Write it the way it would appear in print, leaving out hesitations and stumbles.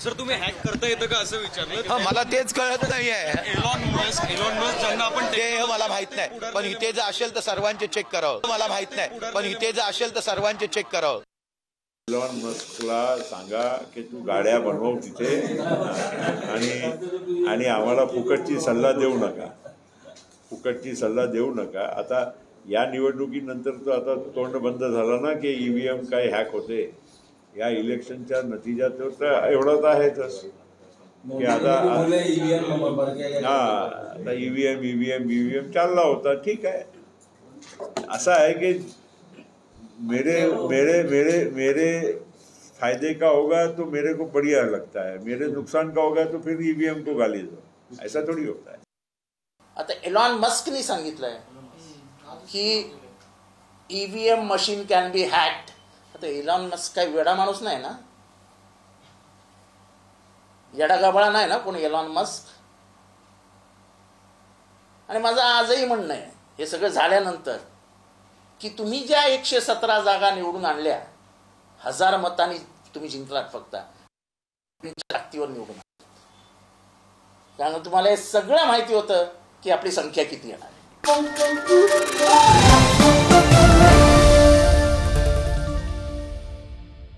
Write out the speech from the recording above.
Sir तुम्ही hack करता येतं का असं विचारलं? मला तेच कळत नाहीये. एलॉन मस्क ज्यांना आपण ते मला माहित नाही, पण इथे जर असेल तर सर्वांचे चेक करावं. मला माहित नाही, पण इथे जर असेल तर सर्वांचे चेक करावं. एलॉन मस्कला सांगा की तू गाड्या बनवू तिथे आणि आम्हाला फुकटची सल्ला देऊ नका. फुकटची सल्ला देऊ नका. आता या निवडणुकीनंतर तर आता तोंड बंद झाला ना की EVM काय हॅक होते. या इलेक्शनच्या नतिजात तर एवढंच आहेच की आता EVM चालला होता. ठीक आहे. असं आहे की मेरे मेरे मेरे मेरे फायदे का होगा तो मेरे को बढ़िया लगता है, मेरे नुकसान का होगा तो फिर EVM को गाली दो. ऐसा थोड़ी होता है. आता एलॉन मस्कनी सांगितलंय की EVM मशीन कॅन बी हॅक्ड. आता एलॉन मस्क काही वेडा माणूस नाही ना, येडा गबाळा नाही ना कोण एलॉन मस्क. आणि माझं आजही म्हणणं आहे हे सगळं झाल्यानंतर की तुम्ही ज्या 117 जागा निवडून आणल्या, 1000 मतांनी तुम्ही जिंकलात, फक्त ताकदीवर निवडून आणलात. कारण तुम्हाला हे सगळं माहिती होतं की आपली संख्या किती येणार आहे.